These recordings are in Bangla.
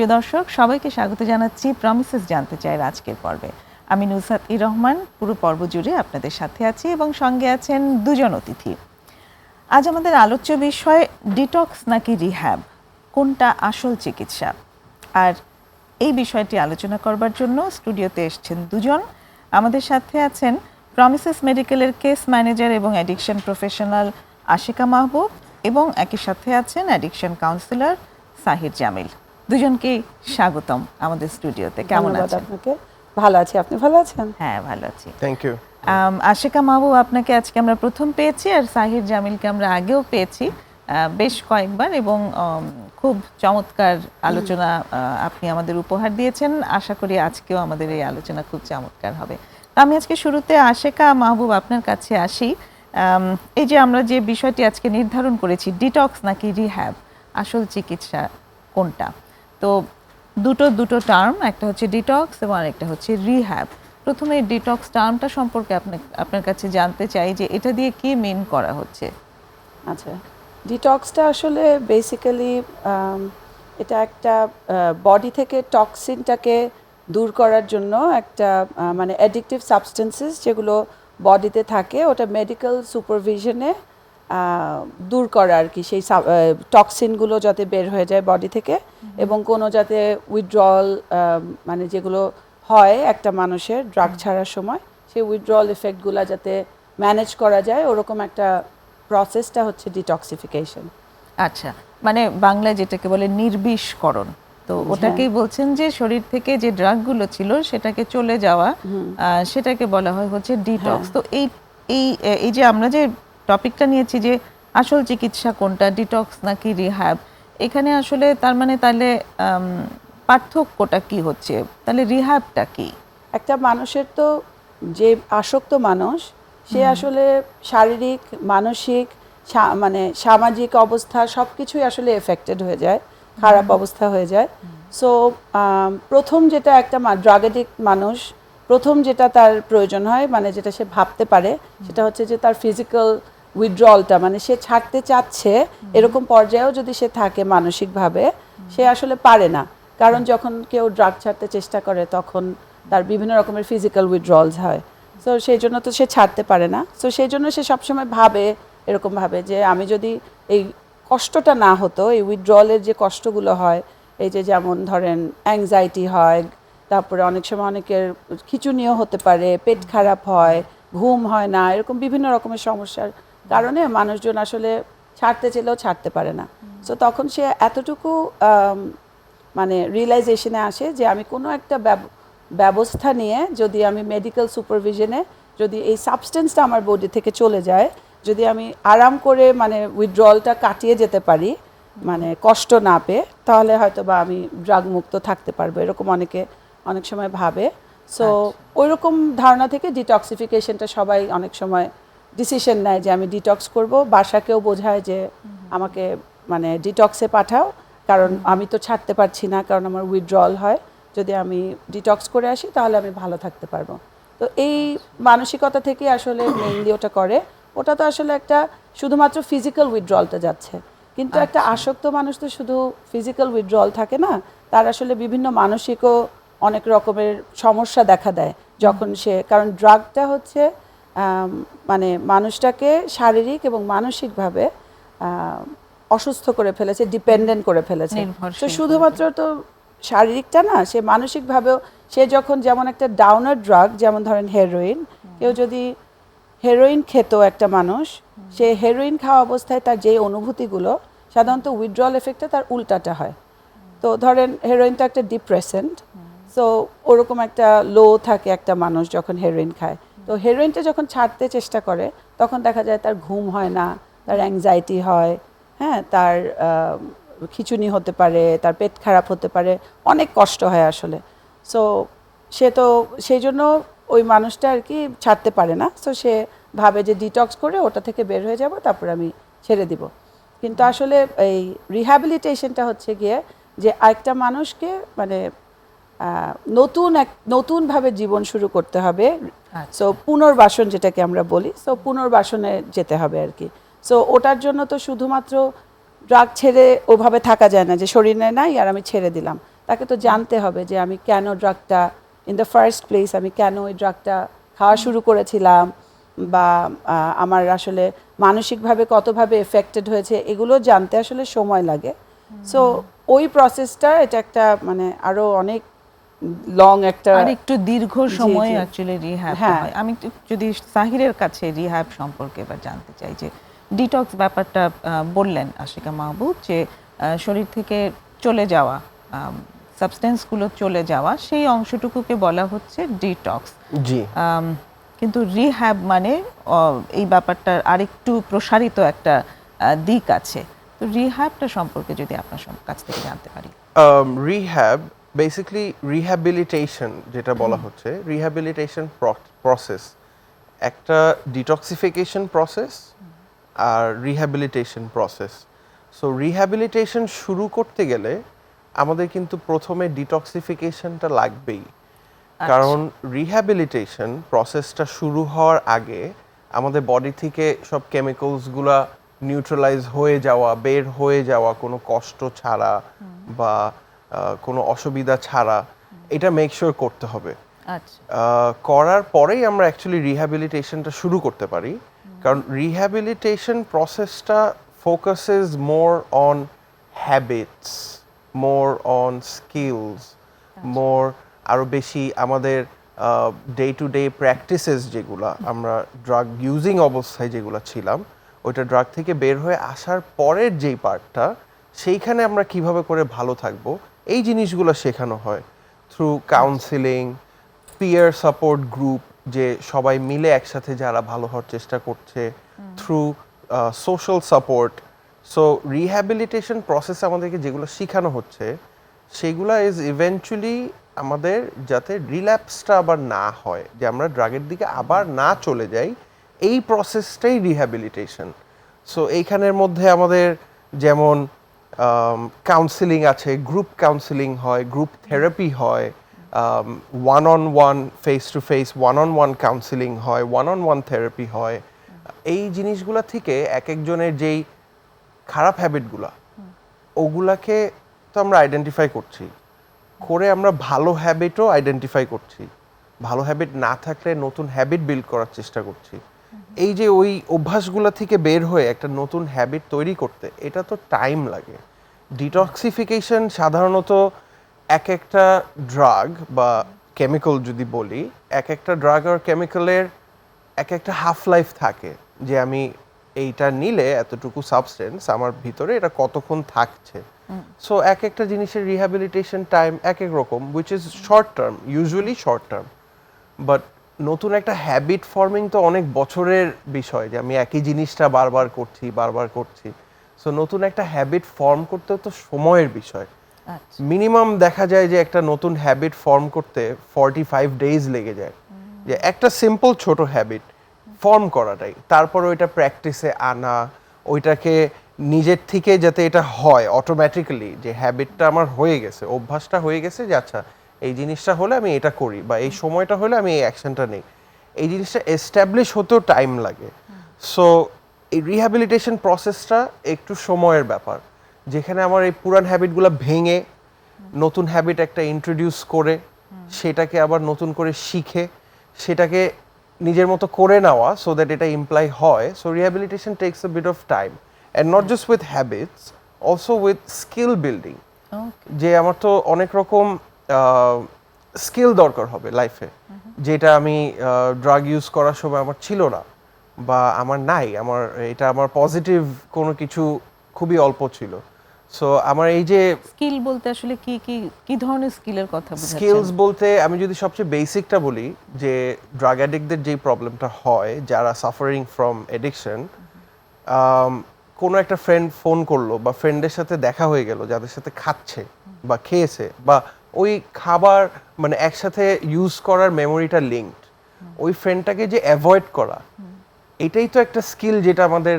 প্রিয় দর্শক, সবাইকে স্বাগত জানাচ্ছি প্রমিসেস জানতে চাই আজকের পর্বে। আমি নুসরাত রহমান, পুরো পর্ব জুড়ে আপনাদের সাথে আছি এবং সঙ্গে আছেন দুজন অতিথি। আজ আমাদের আলোচ্য বিষয় ডিটক্স নাকি রিহ্যাব, কোনটা আসল চিকিৎসা। আর এই বিষয়টি আলোচনা করবার জন্য স্টুডিওতে এসেছেন দুজন। আমাদের সাথে আছেন প্রমিসেস মেডিকেলের কেস ম্যানেজার এবং অ্যাডিকশন প্রফেশনাল আশিকা মাহবুব এবং একই সাথে আছেন অ্যাডিকশন কাউন্সিলর সাহির জামিল। দুজনকেই স্বাগতম আমাদের স্টুডিওতে। কেমন আছেন? আপনাকে? ভালো আছি, আপনি ভালো আছেন? হ্যাঁ, ভালো আছি। Thank you. আশিকা মাহবুব, আপনাকে আজকে আমরা প্রথম পেয়েছি, আর সাহির জামিলকে আমরা আগেও পেয়েছি বেশ কয়েকবার, এবং খুব চমৎকার আলোচনা আপনি আমাদের উপহার দিয়েছেন। আশা করি আজকেও আমাদের এই আলোচনা খুব চমৎকার হবে। আমি আজকে শুরুতে আশিকা মাহবুব আপনার কাছে আসি। এই যে আমরা যে বিষয়টি আজকে নির্ধারণ করেছি, ডিটক্স নাকি রিহ্যাব, আসল চিকিৎসা কোনটা, তো দুটো টার্ম, একটা হচ্ছে ডিটক্স এবং আরেকটা হচ্ছে রিহ্যাব। প্রথমে ডিটক্স টার্মটা সম্পর্কে আপনার কাছে জানতে চাই যে এটা দিয়ে কি মিন করা হচ্ছে। আচ্ছা, ডিটক্সটা আসলে বেসিক্যালি এটা একটা বডি থেকে টক্সিনটাকে দূর করার জন্য একটা মানে অ্যাডিকটিভ সাবস্টেন্সেস যেগুলো বডিতে থাকে, ওটা মেডিকেল সুপারভিশনে দূর করা আর কি, সেই টক্সিনগুলো যাতে বের হয়ে যায় বডি থেকে, এবং কোনো যাতে উইথড্রল মানে যেগুলো হয় একটা মানুষের ড্রাগ ছাড়ার সময়, সেই উইথড্রল এফেক্টগুলো যাতে ম্যানেজ করা যায়, ওরকম একটা প্রসেসটা হচ্ছে ডিটক্সিফিকেশন। আচ্ছা, মানে বাংলায় যেটাকে বলে নির্বিষকরণ, তো ওটাকেই বলছেন যে শরীর থেকে যে ড্রাগগুলো ছিল সেটাকে চলে যাওয়া, সেটাকে বলা হয় হচ্ছে ডিটক্স। তো এই যে আমরা যে টপিকটা নিয়েছি যে আসল চিকিৎসা কোনটা, ডিটক্স নাকি রিহ্যাব, এখানে আসলে তার মানে তাহলে পার্থক্যটা কি হচ্ছে, তাহলে রিহ্যাবটা কি? একটা মানুষের তো যে আসক্ত মানুষ, সে আসলে শারীরিক, মানসিক, মানে সামাজিক অবস্থা সব কিছুই আসলে এফেক্টেড হয়ে যায়, খারাপ অবস্থা হয়ে যায়। সো প্রথম যেটা একটা ড্রাগ এডিক্ট মানুষ, প্রথম যেটা তার প্রয়োজন হয়, মানে যেটা সে ভাবতে পারে, সেটা হচ্ছে যে তার ফিজিক্যাল উইথড্রলটা, মানে সে ছাড়তে চাচ্ছে এরকম পর্যায়েও যদি সে থাকে মানসিকভাবে, সে আসলে পারে না। কারণ যখন কেউ ড্রাগ ছাড়তে চেষ্টা করে তখন তার বিভিন্ন রকমের ফিজিক্যাল উইথড্রলস হয়, সো সেই জন্য তো সে ছাড়তে পারে না। সো সেই জন্য সে সবসময় ভাবে, এরকম ভাবে যে আমি যদি এই কষ্টটা না হতো, এই উইথড্রলের যে কষ্টগুলো হয়, এই যে যেমন ধরেন অ্যাংজাইটি হয়, তারপরে অনেক সময় অনেকের খিঁচুনিও হতে পারে, পেট খারাপ হয়, ঘুম হয় না, এরকম বিভিন্ন রকমের সমস্যার কারণে মানুষজন আসলে ছাড়তে চাইলেও ছাড়তে পারে না। সো তখন সে এতটুকু মানে রিয়েলাইজেশনে আসে যে আমি কোনো একটা ব্যবস্থা নিয়ে যদি আমি মেডিকেল সুপারভিশনে যদি এই সাবস্টেন্সটা আমার বডি থেকে চলে যায়, যদি আমি আরাম করে মানে উইথড্রলটা কাটিয়ে যেতে পারি, মানে কষ্ট না পেয়ে, তাহলে হয়তো বা আমি ড্রাগ মুক্ত থাকতে পারবো, এরকম অনেক সময় ভাবে। সো ওই রকম ধারণা থেকে ডিটক্সিফিকেশনটা সবাই অনেক সময় ডিসিশন নেয় যে আমি ডিটক্স করব, বাসাকেও বোঝায় যে আমাকে মানে ডিটক্সে পাঠাও, কারণ আমি তো ছাড়তে পারছি না, কারণ আমার উইথড্রল হয়, যদি আমি ডিটক্স করে আসি তাহলে আমি ভালো থাকতে পারবো। তো এই মানসিকতা থেকে আসলে মেইনলি ওটা করে। ওটা তো আসলে একটা শুধুমাত্র ফিজিক্যাল উইথড্রলটা যাচ্ছে, কিন্তু একটা আসক্ত মানুষ তো শুধু ফিজিক্যাল উইথড্রল থাকে না, তার আসলে বিভিন্ন মানসিকও অনেক রকমের সমস্যা দেখা দেয় যখন সে, কারণ ড্রাগটা হচ্ছে মানে মানুষটাকে শারীরিক এবং মানসিকভাবে অসুস্থ করে ফেলেছে, ডিপেন্ডেন্ট করে ফেলেছে। তো শুধুমাত্র তো শারীরিকটা না, সে মানসিকভাবেও, সে যখন যেমন একটা ডাউনার ড্রাগ, যেমন ধরেন হেরোইন, কেউ যদি হেরোইন খেত একটা মানুষ, সে হেরোইন খাওয়া অবস্থায় তার যে অনুভূতিগুলো, সাধারণত উইথড্রল এফেক্টে তার উল্টাটা হয়। তো ধরেন হেরোইনটা একটা ডিপ্রেসেন্ট, সো ওরকম একটা লো থাকে একটা মানুষ যখন হেরোইন খায়। তো হেরোইনটা যখন ছাড়তে চেষ্টা করে তখন দেখা যায় তার ঘুম হয় না, তার অ্যাংজাইটি হয়, হ্যাঁ, তার খিঁচুনি হতে পারে, তার পেট খারাপ হতে পারে, অনেক কষ্ট হয় আসলে। সো সে তো সেই জন্য ওই মানুষটা আর কি ছাড়তে পারে না। সো সে ভাবে যে ডিটক্স করে ওটা থেকে বের হয়ে যাব, তারপর আমি ছেড়ে দিব। কিন্তু আসলে এই রিহ্যাবিলিটেশনটা হচ্ছে গিয়ে যে একটা মানুষকে মানে নতুনভাবে জীবন শুরু করতে হবে। সো পুনর্বাসন যেটাকে আমরা বলি, সো পুনর্বাসনে যেতে হবে আর কি। সো ওটার জন্য তো শুধুমাত্র ড্রাগ ছেড়ে ওভাবে থাকা যায় না যে শরীরে নাই আর আমি ছেড়ে দিলাম। তাকে তো জানতে হবে যে আমি কেন ড্রাগটা ইন দ্য ফার্স্ট প্লেস আমি কেন ওই ড্রাগটা খাওয়া শুরু করেছিলাম, বা আমার আসলে মানসিকভাবে কতভাবে এফেক্টেড হয়েছে, এগুলো জানতে আসলে সময় লাগে। সো ওই প্রসেসটা এটা একটা মানে আরো অনেক লং একটা আর একটু দীর্ঘ সময় জি। অ্যাকচুয়ালি রিহ্যাব হ্যাঁ। হয়। আমি যদি সাহিরের কাছে রিহ্যাব সম্পর্কে এবার জানতে চাই যে ডিটক্স ব্যাপারটা বললেন আশিকা মাহবুব যে শরীর থেকে চলে যাওয়া সাবস্টেন্সগুলো চলে যাওয়া সেই অংশটুকুকে বলা হচ্ছে ডিটক্স। জি কিন্তু রিহ্যাব মানে এই ব্যাপারটার আরেকটু প্রসারিত একটা দিক আছে। তো রিহ্যাবটা সম্পর্কে যদি আপনার কাছ থেকে জানতে পারি। রিহ্যাব বেসিক্যালি রিহ্যাবিলিটেশন যেটা বলা হচ্ছে, রিহ্যাবিলিটেশন প্রসেস একটা ডিটক্সিফিকেশন প্রসেস আর রিহ্যাবিলিটেশন প্রসেস। সো রিহ্যাবিলিটেশন শুরু করতে গেলে আমাদের কিন্তু প্রথমে ডিটক্সিফিকেশনটা লাগবেই, কারণ রিহ্যাবিলিটেশন প্রসেসটা শুরু হওয়ার আগে আমাদের বডি থেকে সব কেমিক্যালসগুলা নিউট্রালাইজ হয়ে যাওয়া, বের হয়ে যাওয়া কোনো কষ্ট ছাড়া বা কোনো অসুবিধা ছাড়া, এটা মেক শিওর করতে হবে। আচ্ছা, করার পরেই আমরা অ্যাকচুয়ালি রিহ্যাবিলিটেশনটা শুরু করতে পারি, কারণ রিহ্যাবিলিটেশন প্রসেসটা focuses more on habits, more on skills, more আরও বেশি আমাদের ডে টু ডে প্র্যাকটিসেস যেগুলো আমরা ড্রাগ ইউজিং অবস্থায় যেগুলো ছিলাম, ওইটা ড্রাগ থেকে বের হয়ে আসার পরের যেই পার্টটা, সেইখানে আমরা কিভাবে করে ভালো থাকবো এই জিনিসগুলো শেখানো হয় through counselling, peer support group, যে সবাই মিলে একসাথে যারা ভালো হওয়ার চেষ্টা করছে, through social support. So rehabilitation process আমাদেরকে যেগুলো শেখানো হচ্ছে সেগুলা ইজ ইভেনচুয়ালি আমাদের যাতে রিল্যাপসটা আবার না হয়, যে আমরা ড্রাগের দিকে আবার না চলে যাই, এই প্রসেসটাই রিহ্যাবিলিটেশন। সো এইখানের মধ্যে আমাদের যেমন কাউন্সিলিং আছে, গ্রুপ কাউন্সিলিং হয়, গ্রুপ থেরাপি হয়, one on one face to phase one on one counselling হয়, ওয়ান অন ওয়ান থেরাপি হয়। এই জিনিসগুলা থেকে এক একজনের যেই খারাপ হ্যাবিটগুলা, ওগুলাকে তো আমরা আইডেন্টিফাই করছি, করে আমরা ভালো হ্যাবিটও আইডেন্টিফাই করছি, ভালো হ্যাবিট না থাকলে নতুন হ্যাবিট বিল্ড করার চেষ্টা করছি। এই যে ওই অভ্যাসগুলো থেকে বের হয়ে একটা নতুন হ্যাবিট তৈরি করতে এটা তো টাইম লাগে। ডিটক্সিফিকেশন সাধারণত এক একটা ড্রাগ বা কেমিক্যাল যদি বলি, এক একটা ড্রাগ আর কেমিক্যালের এক একটা হাফ লাইফ থাকে, যে আমি এইটা নিলে এতটুকু সাবস্টেন্স আমার ভিতরে এটা কতক্ষণ থাকছে। সো এক একটা জিনিসের রিহ্যাবিলিটেশন টাইম এক এক রকম, which is short term, usually short term. But নতুন একটা হ্যাবিট ফর্মিং তো অনেক বছরের বিষয়, যে আমি একই জিনিসটা বারবার করছি। সো নতুন একটা হ্যাবিট ফর্ম করতে তো সময়ের বিষয়। আচ্ছা, মিনিমাম দেখা যায় যে একটা নতুন হ্যাবিট ফর্ম করতে 45 ডেজ লেগে যায়, যে একটা সিম্পল ছোট হ্যাবিট ফর্ম করাটাই, তারপর ওইটা প্র্যাকটিসে আনা, ওইটাকে নিজের থেকে যাতে এটা হয় অটোমেটিক্যালি, যে হ্যাবিটটা আমার হয়ে গেছে, অভ্যাসটা হয়ে গেছে, যে আচ্ছা এই জিনিসটা হলে আমি এটা করি, বা এই সময়টা হলে আমি এই অ্যাকশনটা নেই, এই জিনিসটা এস্টাবলিশ হতেও টাইম লাগে। সো এই রিহ্যাবিলিটেশন প্রসেসটা একটু সময়ের ব্যাপার, যেখানে আমার এই পুরান হ্যাবিটগুলো ভেঙে নতুন হ্যাবিট একটা ইন্ট্রোডিউস করে, সেটাকে আবার নতুন করে শিখে সেটাকে নিজের মতো করে নেওয়া, সো দ্যাট এটা ইমপ্লাই হয়। So rehabilitation takes a bit of time, and not just with habits, also with skill building. যে আমার তো অনেক রকম স্কিল দরকার হবে লাইফে, যেটা আমি ড্রাগ ইউজ করার সময় আমার ছিল না, বা আমার নাই, আমার পজিটিভ কোনো কিছু খুবই অল্প ছিল। সো আমার এই যে স্কিল বলতে আসলে কি কি কি ধরনের স্কিলের কথা বোঝাচ্ছেন? স্কিলস বলতে আমি যদি সবচেয়ে বেসিকটা বলি, যে ড্রাগ অ্যাডিক্টদের যেই প্রবলেমটা হয়, যারা সাফারিং ফ্রম এডিকশন, কোনো একটা ফ্রেন্ড ফোন করলো বা ফ্রেন্ডের সাথে দেখা হয়ে গেল যাদের সাথে খাচ্ছে বা খেয়েছে, বা ওই খাবার মানে একসাথে ইউজ করার মেমোরিটা লিঙ্কড, ওই ফ্রেন্ডটাকে যে অ্যাভয়েড করা, এটাই তো একটা স্কিল, যেটা আমাদের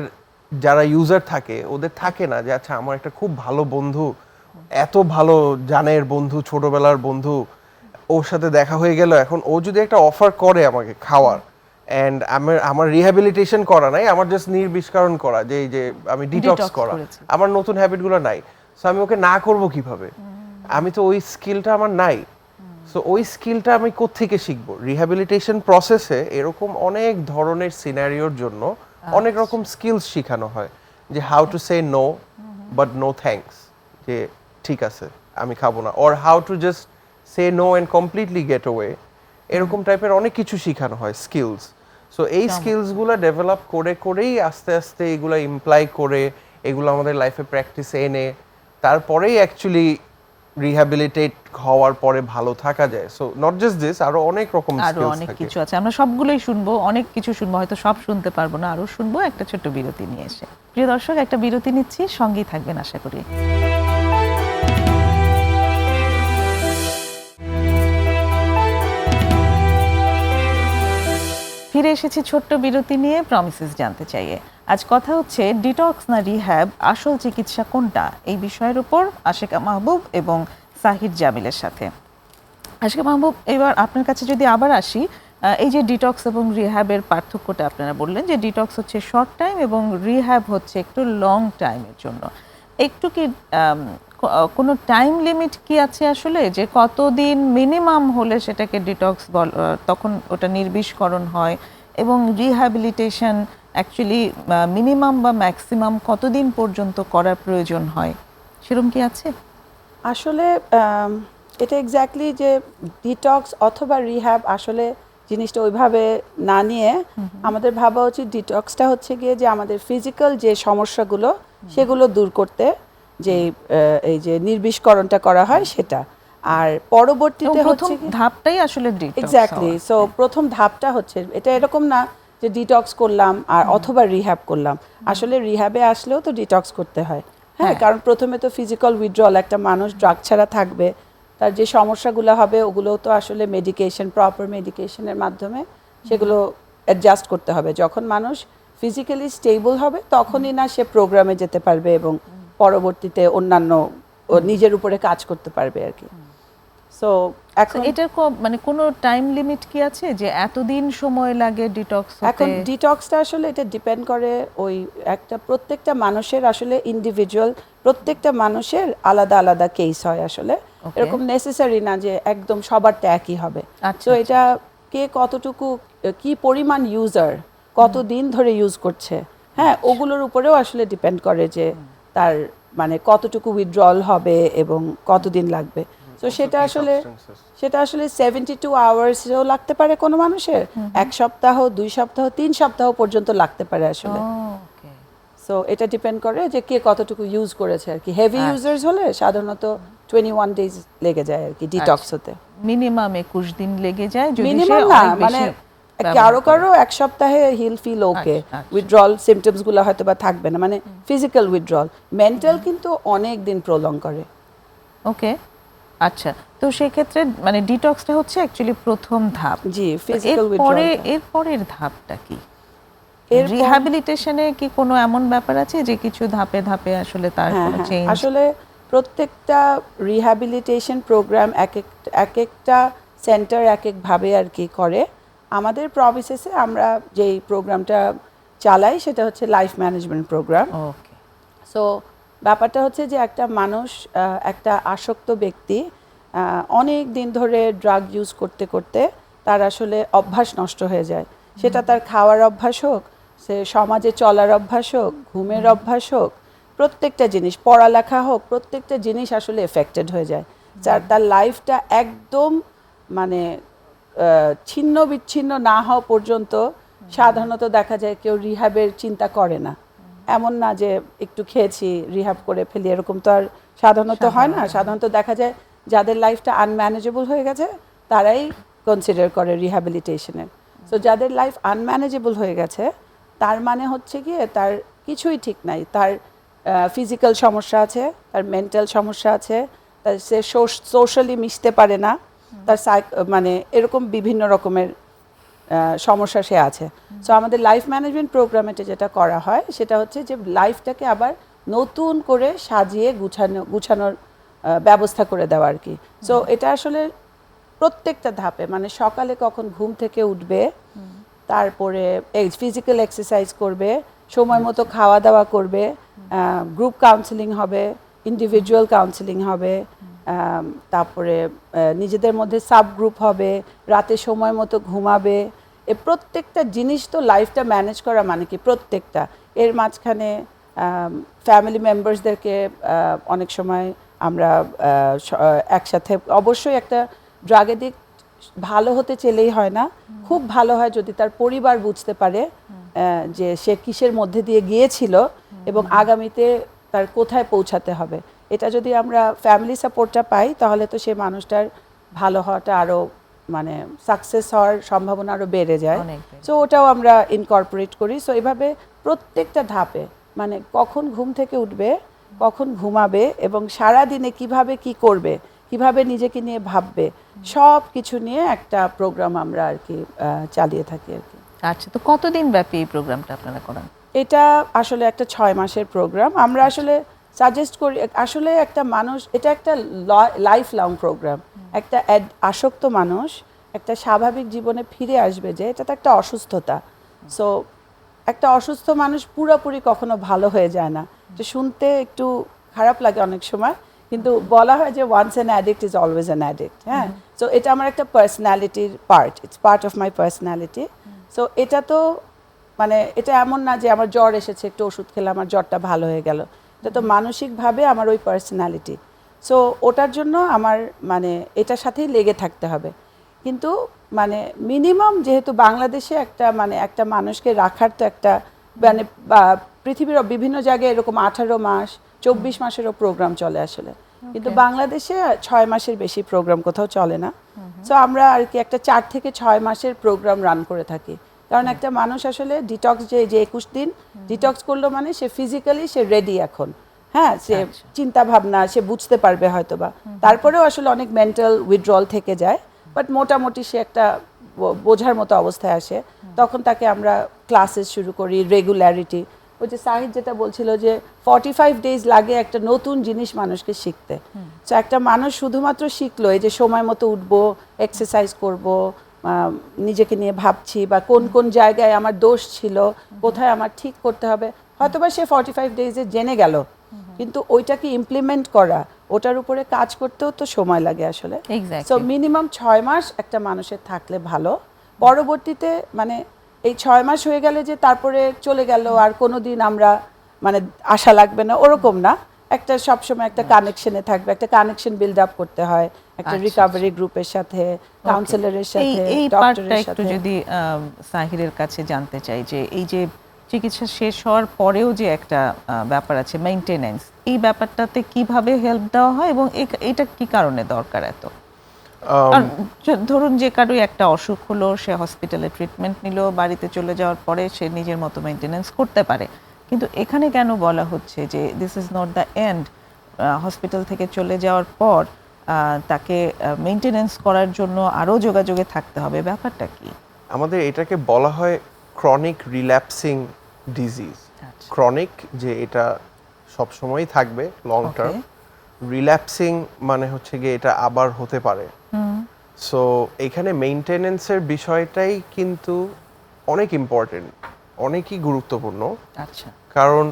যারা ইউজার থাকে ওদের থাকে না, যে আচ্ছা আমার একটা খুব ভালো বন্ধু, এত ভালো জানের বন্ধু, ছোটবেলার বন্ধু, ওর সাথে দেখা হয়ে গেল, এখন ও যদি একটা অফার করে আমাকে খাওয়ার, অ্যান্ড আমার রিহ্যাবিলিটেশন করা নাই, আমার জাস্ট নির্বিষ্কারণ করা, যে এই যে আমি ডিটক্স Detox করা, করেছি। আমার নতুন হ্যাবিটগুলো নাই, সো আমি ওকে না করব কিভাবে? আমি তো ওই স্কিলটা আমার নাই। সো ওই স্কিলটা আমি কোত্থেকে শিখবো? রিহ্যাবিলিটেশন প্রসেসে এরকম অনেক ধরনের সিনারিওর জন্য অনেক রকম স্কিলস শেখানো হয়, যে how to say no but no thanks, যে ঠিক আছে আমি খাবো না, or how to just say no and completely get away, এরকম টাইপের অনেক কিছু শেখানো হয় স্কিলস। সো এই স্কিলসগুলো ডেভেলপ করে করেই আস্তে আস্তে এগুলো ইমপ্লাই করে এগুলো আমাদের লাইফে প্র্যাকটিসে এনে তারপরেই অ্যাকচুয়ালি রিহ্যাবিলিটেট হওয়ার পরে ভালো থাকা যায়। সো নট জাস্ট দিস, আরো অনেক রকম আরো স্কিলস অনেক থাকে। কিছু আছে, আমরা সবগুলোই শুনবো, অনেক কিছু শুনবো, হয়তো সব শুনতে পারবো না, আরো শুনবো একটা ছোট্ট বিরতি নিয়ে এসে। প্রিয় দর্শক, একটা বিরতি নিচ্ছি, সঙ্গেই থাকবেন আশা করি। ফিরে এসেছি ছোট্ট বিরতি নিয়ে, প্রমিসেস জানতে চাইয়ে। আজ কথা হচ্ছে ডিটক্স না রিহ্যাব, আসল চিকিৎসা কোনটা, এই বিষয়ের উপর আশিকা মাহবুব এবং সাহির জামিলের সাথে। আশিকা মাহবুব, এবার আপনার কাছে যদি আবার আসি, এই যে ডিটক্স এবং রিহ্যাবের পার্থক্যটা আপনারা বললেন যে ডিটক্স হচ্ছে শর্ট টাইম এবং রিহ্যাব হচ্ছে একটু লং টাইমের জন্য। একটু কি কোনো টাইম লিমিট কি আছে আসলে, যে কতদিন মিনিমাম হলে সেটাকে ডিটক্স তখন ওটা নির্বিষকরণ হয়, এবং রিহ্যাবিলিটেশন অ্যাকচুয়ালি মিনিমাম বা ম্যাক্সিমাম কতদিন পর্যন্ত করার প্রয়োজন হয়, সেরকম কি আছে? আসলে এটা এক্স্যাক্টলি যে ডিটক্স অথবা রিহ্যাব, আসলে জিনিসটা ওইভাবে না নিয়ে আমাদের ভাবা উচিত ডিটক্সটা হচ্ছে গিয়ে যে আমাদের ফিজিক্যাল যে সমস্যাগুলো সেগুলো দূর করতে যে এই যে নির্বিষকরণটা করা হয় সেটা, আর পরবর্তীতে প্রথম হচ্ছে কি ধাপটাই আসলে ডিটক্স। এক্স্যাক্টলি। সো প্রথম ধাপটা হচ্ছে এটা, এরকম না যে ডিটক্স করলাম আর অথবা রিহ্যাব করলাম। আসলে রিহ্যাবে আসলেও তো ডিটক্স করতে হয়, হ্যাঁ, কারণ প্রথমে তো ফিজিক্যাল উইথড্রল, একটা মানুষ ড্রাগ ছাড়া থাকবে, তার যে সমস্যাগুলো হবে ওগুলো তো আসলে মেডিকেশন, প্রপার মেডিকেশনের মাধ্যমে সেগুলো অ্যাডজাস্ট করতে হবে। যখন মানুষ ফিজিক্যালি স্টেবল হবে তখনই না সে প্রোগ্রামে যেতে পারবে এবং পরবর্তীতে অন্যান্য নিজের উপরে কাজ করতে পারবে আর কি। সো এখন এটার মানে কোনো টাইম লিমিট কি আছে যে এতদিন সময় লাগে ডিটক্স হতে? এখন ডিটক্সটা আসলে এটা ডিপেন্ড করে ওই একটা প্রত্যেকটা মানুষের আসলে ইন্ডিভিজুয়াল, প্রত্যেকটা মানুষের আলাদা আলাদা কেস হয় আসলে। এরকম নেসেসারি না যে একদম সবারটা একই হবে। তো এটা কে কতটুকু কি পরিমাণ ইউজার কতদিন ধরে ইউজ করছে, হ্যাঁ, ওগুলোর উপরেও আসলে ডিপেন্ড করে যে তার মানে কতটুকু উইথড্রল হবে এবং কতদিন লাগবে। তো সেটা আসলে 72 আওয়ার্সও লাগতে পারে কোনো মানুষের, 1 সপ্তাহ, 2 সপ্তাহ, 3 সপ্তাহ পর্যন্ত লাগতে পারে আসলে। সো এটা ডিপেন্ড করে যে কে কতটুকু ইউজ করেছে আর কি। হেভি ইউজার্স হলে সাধারণত 21 ডেজ লেগে যায় আর কি ডিটক্স হতে। মিনিমাম 21 দিন লেগে যায় যদি সে মিনিমাম না, অনেক মানে বেশি কারো কারো 1 সপ্তাহে হিল ফিল ওকে, উইথড্রল সিমটমস গুলো হয়তো বা থাকবে না, মানে ফিজিক্যাল উইথড্রল। মেন্টাল কিন্তু অনেক দিন প্রলং করে। ওকে, আচ্ছা, তো সেই ক্ষেত্রে মানে ডিটক্সটা হচ্ছে অ্যাকচুয়ালি প্রথম ধাপ। জি, ফিজিক্যাল উইথড্রল। এর পরের ধাপটা কি? রিহ্যাবিলিটেশনে কি কোনো এমন ব্যাপার আছে যে কিছু ধাপে ধাপে আসলে তার কোনো চেঞ্জ? আসলে প্রত্যেকটা রিহ্যাবিলিটেশন প্রোগ্রাম এক একটা সেন্টার এক এক ভাবে আর কি করে। আমাদের প্রভিসেসে আমরা যেই প্রোগ্রামটা চালাই সেটা হচ্ছে লাইফ ম্যানেজমেন্ট প্রোগ্রাম। ওকে, সো ব্যাপারটা হচ্ছে যে একটা মানুষ, একটা আসক্ত ব্যক্তি অনেক দিন ধরে ড্রাগ ইউজ করতে করতে তার আসলে অভ্যাস নষ্ট হয়ে যায়। সেটা তার খাওয়ার অভ্যাস হোক, সে সমাজে চলার অভ্যাস হোক, ঘুমের অভ্যাস হোক, প্রত্যেকটা জিনিস, পড়ালেখা হোক, প্রত্যেকটা জিনিস আসলে এফেক্টেড হয়ে যায়। তার লাইফটা একদম মানে ছিন্ন বিচ্ছিন্ন না হওয়া পর্যন্ত সাধারণত দেখা যায় কেউ রিহ্যাবের চিন্তা করে না। এমন না যে একটু খেয়েছি রিহ্যাব করে ফেলি, এরকম তো আর সাধারণত হয় না। সাধারণত দেখা যায় যাদের লাইফটা আনম্যানেজেবল হয়ে গেছে তারাই কনসিডার করে রিহ্যাবিলিটেশনের। সো যাদের লাইফ আনম্যানেজেবল হয়ে গেছে তার মানে হচ্ছে গিয়ে তার কিছুই ঠিক নাই, তার ফিজিক্যাল সমস্যা আছে, তার মেন্টাল সমস্যা আছে, তার সে সোশ্যালি মিশতে পারে না, তার মানে এরকম বিভিন্ন রকমের সমস্যা সে আছে। সো আমাদের লাইফ ম্যানেজমেন্ট প্রোগ্রামেতে যেটা করা হয় সেটা হচ্ছে যে লাইফটাকে আবার নতুন করে সাজিয়ে গুছানোর ব্যবস্থা করে দেওয়া আর কি। সো এটা আসলে প্রত্যেকটা ধাপে, মানে সকালে কখন ঘুম থেকে উঠবে, তারপরে ফিজিক্যাল এক্সারসাইজ করবে, সময় মতো খাওয়া দাওয়া করবে, গ্রুপ কাউন্সেলিং হবে, ইন্ডিভিজুয়াল কাউন্সেলিং হবে, তারপরে নিজেদের মধ্যে সাব গ্রুপ হবে, রাতে সময় মতো ঘুমাবে। এ প্রত্যেকটা জিনিস তো লাইফটা ম্যানেজ করা মানে কি প্রত্যেকটা এর মাঝখানে ফ্যামিলি মেম্বার্সদেরকে অনেক সময় আমরা একসাথে অবশ্যই একটা ড্রাগ এডিক্ট ভালো হতে চেলেই হয় না, খুব ভালো হয় যদি তার পরিবার বুঝতে পারে যে সে কিসের মধ্যে দিয়ে গিয়েছিল এবং আগামীতে তার কোথায় পৌঁছাতে হবে। এটা যদি আমরা ফ্যামিলি সাপোর্টটা পাই তাহলে তো সে মানুষটার ভালো হওয়াটা আরও মানে সাকসেস হওয়ার সম্ভাবনা আরও বেড়ে যায়। সো ওটাও আমরা ইনকর্পোরেট করি। সো এভাবে প্রত্যেকটা ধাপে মানে কখন ঘুম থেকে উঠবে, কখন ঘুমাবে এবং সারা দিনে কিভাবে কি করবে, কিভাবে নিজেকে নিয়ে ভাববে, সব কিছু নিয়ে একটা প্রোগ্রাম আমরা আর কি চালিয়ে থাকি আর কি। আচ্ছা, তো কতদিন ব্যাপী এই প্রোগ্রামটা আপনারা করান? এটা আসলে একটা 6 মাসের প্রোগ্রাম। আমরা আসলে সাজেস্ট করি, আসলে একটা মানুষ, এটা একটা লাইফ লং প্রোগ্রাম। একটা আসক্ত মানুষ একটা স্বাভাবিক জীবনে ফিরে আসবে, যে এটা তো একটা অসুস্থতা। সো একটা অসুস্থ মানুষ পুরোপুরি কখনো ভালো হয়ে যায় না, যে শুনতে একটু খারাপ লাগে অনেক সময়, কিন্তু বলা হয় যে once an addict is always an addict. হ্যাঁ, সো এটা আমার একটা পার্সোনালিটির part, it's part of my personality. So এটা তো মানে এটা এমন না যে আমার জ্বর এসেছে একটু ওষুধ খেলে আমার জ্বরটা ভালো হয়ে গেল, এটা তো মানসিকভাবে আমার ওই পার্সোনালিটি। সো ওটার জন্য আমার মানে এটার সাথেই লেগে থাকতে হবে। কিন্তু মানে মিনিমাম যেহেতু বাংলাদেশে একটা মানে একটা মানুষকে রাখার তো একটা মানে পৃথিবীর বিভিন্ন জায়গায় এরকম 18 মাস 24 মাসেরও প্রোগ্রাম চলে আসলে, কিন্তু বাংলাদেশে 6 মাসের বেশি প্রোগ্রাম কোথাও চলে না। সো আমরা আর কি একটা 4 থেকে 6 মাসের প্রোগ্রাম রান করে থাকি, কারণ একটা মানুষ আসলে ডিটক্স যে 21 দিন ডিটক্স করলো মানে সে ফিজিক্যালি সে রেডি এখন। হ্যাঁ, সে চিন্তা ভাবনা সে বুঝতে পারবে হয়তোবা, তারপরেও আসলে অনেক মেন্টাল উইথড্রল থেকে যায়, বাট মোটামুটি সে একটা বোঝার মতো অবস্থায় আসে, তখন তাকে আমরা ক্লাসেস শুরু করি রেগুলারিটি। ওই যে সাহিদ যেটা বলছিল যে 45 ডেজ লাগে একটা নতুন জিনিস মানুষকে শিখতে। তো একটা মানুষ শুধুমাত্র শিখলো এই যে সময় মতো উঠবো, এক্সারসাইজ করব, নিজেকে নিয়ে ভাবছি বা কোন কোন জায়গায় আমার দোষ ছিল, কোথায় আমার ঠিক করতে হবে, হয়তোবা সে 45 ডেজে জেনে গেল, কিন্তু ওইটাকে ইমপ্লিমেন্ট করা, ওটার উপরে কাজ করতেও তো সময় লাগে আসলে। সো মিনিমাম 6 মাস একটা মানুষের থাকলে ভালো। পরবর্তীতে মানে এই 6 মাস হয়ে গেলে যে তারপরে চলে গেল আর কোনো দিন আমরা মানে আশা লাগবে না ওরকম না, একটা সবসময় একটা কানেকশনে থাকবে, একটা কানেকশন বিল্ড আপ করতে হয় একটা রিকভারি গ্রুপের সাথে, কাউন্সিলরের সাথে, এই ডক্টরের পার্টটা সাথে। একটু যদি সাহিরের কাছে জানতে চাই যে এই যে চিকিৎসা শেষ হওয়ার পরেও যে একটা ব্যাপার আছে মেইনটেনেন্স, এই ব্যাপারটাতে কিভাবে হেল্প দেওয়া হয় এবং এটা কি কারণে দরকার এত? ধরুন যে কারোই একটা অসুখ হলো, সে হসপিটালে ট্রিটমেন্ট নিল, বাড়িতে চলে যাওয়ার পরে সে নিজের মতো মেইনটেনেন্স করতে পারে, কিন্তু এখানে কেন বলা হচ্ছে যে this is not the end, hospital থেকে চলে যাওয়ার পর তাকে মেইনটেনেন্স করার জন্য আরও যোগাযোগে থাকতে হবে, ব্যাপারটা কি? আমাদের এটাকে বলা হয় ক্রনিক রিল্যাপসিং ডিজিজ। ক্রনিক যে এটা সবসময়ই থাকবে লং টার্ম, রিল্যাপসিং মানে হচ্ছে গিয়ে এটা আবার হতে পারে। সো এখানে মেইনটেনেন্সের বিষয়টাই কিন্তু অনেক ইম্পর্টেন্ট, অনেকই গুরুত্বপূর্ণ। আচ্ছা, কারণ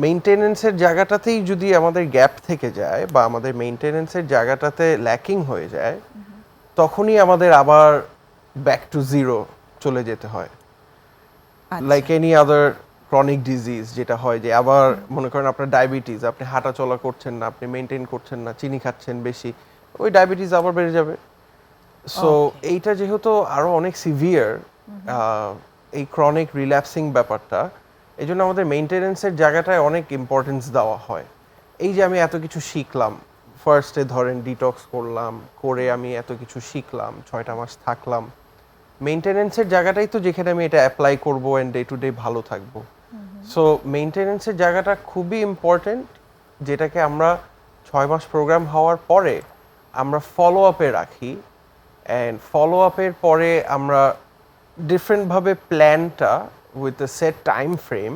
মেইনটেনেন্সের জায়গাটাতেই যদি আমাদের গ্যাপ থেকে যায় বা আমাদের মেইনটেনেন্সের জায়গাটাতে ল্যাকিং হয়ে যায়, তখনই আমাদের আবার ব্যাক টু জিরো চলে যেতে হয়। Like any other chronic disease যেটা হয় যে আবার মনে করেন আপনার ডায়াবেটিস, আপনি হাঁটা চলা করছেন না, আপনি মেনটেন করছেন না, চিনি খাচ্ছেন বেশি, ওই ডায়াবেটিস আবার বেড়ে যাবে। সো এইটা যেহেতু আরো অনেক সিভিয়ার এই ক্রনিক রিল্যাপসিং ব্যাপারটা, এই জন্য আমাদের মেইনটেনেন্সের জায়গাটায় অনেক ইম্পর্টেন্স দেওয়া হয়। এই যে আমি এত কিছু শিখলাম, ফার্স্টে ধরেন ডিটক্স করলাম, করে আমি এত কিছু শিখলাম, 6টা মাস থাকলাম, মেইনটেনেন্সের জায়গাটাই তো যেখানে আমি এটা অ্যাপ্লাই করবো অ্যান্ড ডে টু ডে ভালো থাকবো। সো মেইনটেনেন্সের জায়গাটা খুবই ইম্পর্টেন্ট, যেটাকে আমরা 6 মাস প্রোগ্রাম হওয়ার পরে আমরা ফলো আপে রাখি, অ্যান্ড ফলো আপের পরে আমরা ডিফারেন্টভাবে প্ল্যানটা with a set time frame,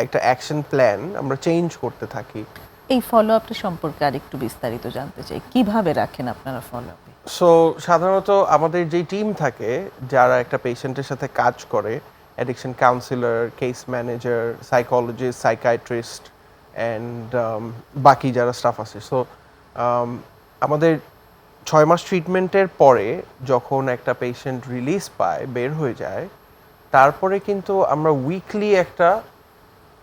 একটা অ্যাকশন প্ল্যান আমরা চেঞ্জ করতে থাকি। এই ফলো আপটা সম্পর্কে আরেকটু বিস্তারিত জানতে চাই, কিভাবে রাখেন আপনারা ফলো আপে? সো সাধারণত আমাদের যেই টিম থাকে যারা একটা পেশেন্টের সাথে কাজ করে, addiction councillor, case manager, psychologist, psychiatrist and বাকি যারা স্টাফ আছে, সো আমাদের 6 মাস ট্রিটমেন্টের পরে যখন একটা পেশেন্ট রিলিজ পায়, বের হয়ে যায়, তারপরে কিন্তু আমরা উইকলি একটা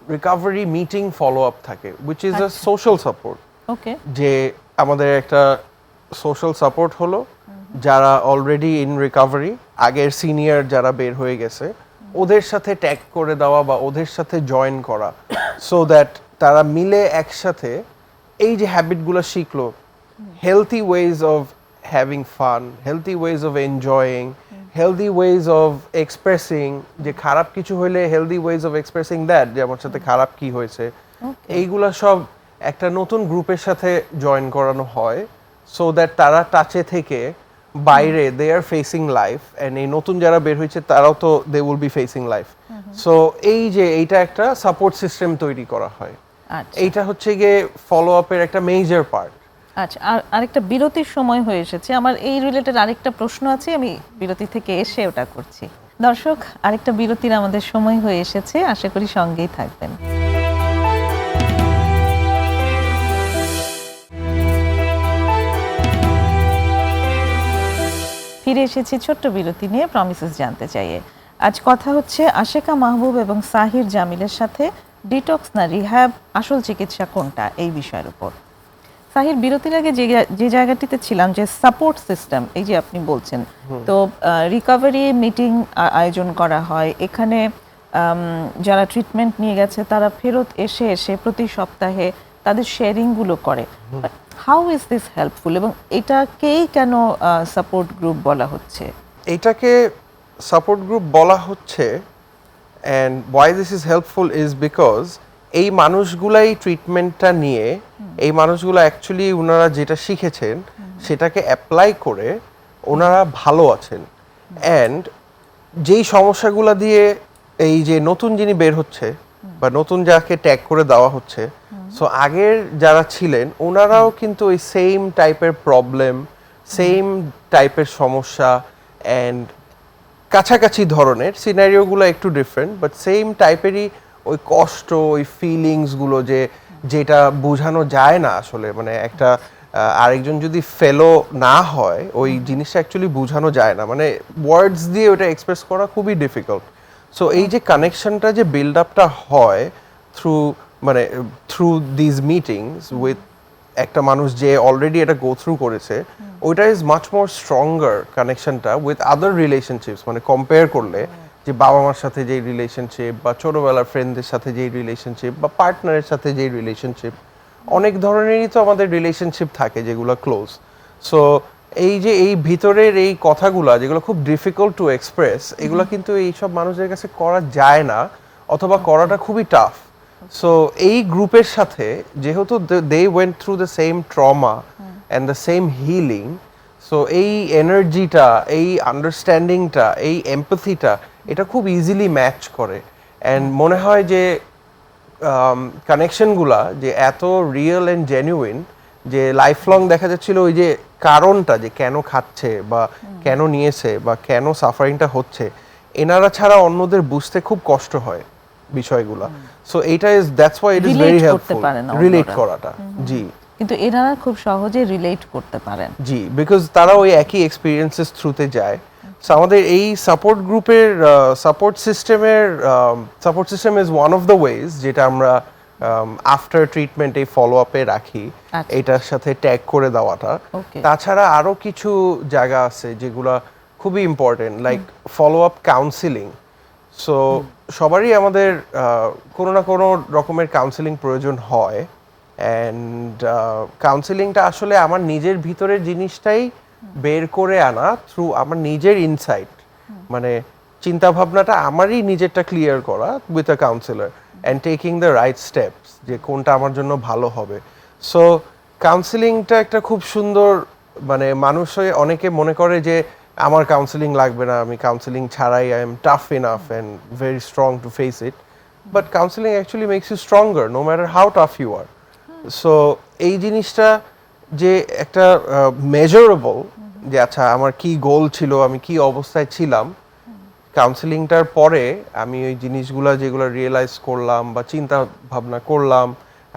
রিকভারি মিটিং ফলো আপ থাকে, which is a social support. Okay, যে আমাদের একটা সোশ্যাল সাপোর্ট হলো, যারা অলরেডি ইন রিকভারি, আগের সিনিয়র যারা বের হয়ে গেছে, ওদের সাথে ট্যাগ করে দেওয়া বা ওদের সাথে জয়েন করা, সো দ্যাট তারা মিলে একসাথে এই যে হ্যাবিটগুলো শিখলো, healthy ways of having fun, healthy ways of enjoying, healthy ways of expressing, যে খারাপ কিছু হইলে healthy ways of expressing that, যে আমার সাথে খারাপ কি হয়েছে, এইগুলা সব একটা নতুন গ্রুপের সাথে জয়েন করানো হয়, সো দ্যাট তারা টাচে থেকে বাইরে they are facing life, and এই নতুন যারা বের হয়েছে তারাও তো they will be facing life. So এই যে এইটা একটা সাপোর্ট সিস্টেম তৈরি করা হয়, আচ্ছা এইটা হচ্ছে গিয়ে ফলো আপের একটা মেজর পার্ট। আচ্ছা, আর আরেকটা বিরতির সময় হয়ে এসেছে, আমার এই রিলেটেড আরেকটা প্রশ্ন আছে, আমি বিরতি থেকে এসে ওটা করছি। দর্শক, আরেকটা বিরতির আমাদের সময় হয়ে এসেছে, আশা করি সঙ্গেই থাকবেন। ফিরে এসেছি ছোট্ট বিরতি নিয়ে, প্রমিসেস জানতে চাইয়ে। আজ কথা হচ্ছে আশেকা মাহবুব এবং সাহির জামিলের সাথে ডিটক্স না রিহ্যাব, আসল চিকিৎসা কোনটা, এই বিষয়ের উপর। সাহির, বিরতির আগে যে জায়গাটিতে ছিলাম, যে সাপোর্ট সিস্টেম, এই যে আপনি বলছেন, তো রিকভারি মিটিং আয়োজন করা হয়, এখানে যারা ট্রিটমেন্ট নিয়ে গেছে তারা ফেরত এসে এসে প্রতি সপ্তাহে তাদের শেয়ারিংগুলো করে। হাউ ইজ দিস হেল্পফুল, এবং এটাকেই কেন সাপোর্ট গ্রুপ বলা হচ্ছে? এইটাকে সাপোর্ট গ্রুপ বলা হচ্ছে, and why this is helpful is because এই মানুষগুলাই ট্রিটমেন্টটা নিয়ে, এই মানুষগুলো অ্যাকচুয়ালি ওনারা যেটা শিখেছেন সেটাকে অ্যাপ্লাই করে ওনারা ভালো আছেন, অ্যান্ড যেই সমস্যাগুলো দিয়ে এই যে নতুন যিনি বের হচ্ছে বা নতুন যাকে ট্যাগ করে দেওয়া হচ্ছে, সো আগের যারা ছিলেন ওনারাও কিন্তু ওই সেম টাইপের প্রবলেম, সেম টাইপের সমস্যা, অ্যান্ড কাছাকাছি ধরনের সিনারিওগুলো একটু ডিফারেন্ট, বাট সেম টাইপেরই ওই কষ্ট, ওই ফিলিংসগুলো যেটা বোঝানো যায় না আসলে, মানে একটা আরেকজন যদি ফেলো না হয় ওই জিনিসটা অ্যাকচুয়ালি বোঝানো যায় না, মানে ওয়ার্ডস দিয়ে ওটা এক্সপ্রেস করা খুবই ডিফিকাল্ট। সো এই যে কানেকশনটা যে বিল্ড আপটা হয় থ্রু দিজ মিটিংস উইথ একটা মানুষ যে অলরেডি এটা গো থ্রু করেছে, ওইটা ইজ মাচ মোর স্ট্রঙ্গার কানেকশনটা উইথ আদার রিলেশনশিপস, মানে কম্পেয়ার করলে যে বাবা মার সাথে যেই রিলেশনশিপ বা ছোটবেলার ফ্রেন্ডদের সাথে যেই রিলেশনশিপ বা পার্টনারের সাথে যেই রিলেশনশিপ, অনেক ধরনেরই তো আমাদের রিলেশনশিপ থাকে যেগুলো ক্লোজ। সো এই যে এই ভিতরের এই কথাগুলো যেগুলো খুব ডিফিকাল্ট টু এক্সপ্রেস, এগুলো কিন্তু এইসব মানুষদের কাছে করা যায় না, অথবা করাটা খুবই টাফ। সো এই গ্রুপের সাথে যেহেতু they went through the same trauma and the same healing, so এই এনার্জিটা, এই আন্ডারস্ট্যান্ডিংটা, এই এমপ্যাথিটা, এটা খুব ইজিলি ম্যাচ করে। অ্যান্ড মনে হয় যে কানেকশনগুলা যে এত রিয়েল অ্যান্ড জেনুইন, যে লাইফ লং দেখা যাচ্ছিল ওই যে কারণটা যে কেন খাচ্ছে বা কেন নিয়েছে বা কেন সাফারিংটা হচ্ছে, এনারা ছাড়া অন্যদের বুঝতে খুব কষ্ট হয় বিষয়গুলা। সো এইটা is that's why it is very helpful relate করাটা। জি, কিন্তু এনারা খুব সহজে রিলেট করতে পারেন। জি, বিকজ তারা ওই একই এক্সপিরিয়েন্সেস থ্রুতে যায়। সো আমাদের এই সাপোর্ট গ্রুপের support system is one of the ways যেটা আমরা আফটার ট্রিটমেন্ট এই ফলো আপে রাখি, এটার সাথে ট্যাগ করে দেওয়াটা। তাছাড়া আরো কিছু জায়গা আছে যেগুলা খুবই important, like follow up counselling. So সবারই আমাদের কোনো না কোনো রকমের কাউন্সিলিং প্রয়োজন হয়, অ্যান্ড কাউন্সিলিংটা আসলে আমার নিজের ভিতরের জিনিসটাই বের করে আনা থ্রু আমার নিজের ইনসাইট, মানে চিন্তা ভাবনাটা আমারই নিজেরটা ক্লিয়ার করা with a councillor and taking the right steps, যে কোনটা আমার জন্য ভালো হবে। সো কাউন্সিলিংটা একটা খুব সুন্দর, মানে অনেকে মনে করে যে আমার কাউন্সিলিং লাগবে না, আমি কাউন্সিলিং ছাড়াই I am tough enough and very strong to face it, but counselling actually makes you stronger no matter how tough you are. So এই জিনিসটা যে একটা মেজারেবল, যে আচ্ছা আমার কি গোল ছিল, আমি কি অবস্থায় ছিলাম, কাউন্সিলিংটার পরে আমি ওই জিনিসগুলো যেগুলো রিয়েলাইজ করলাম বা চিন্তা ভাবনা করলাম,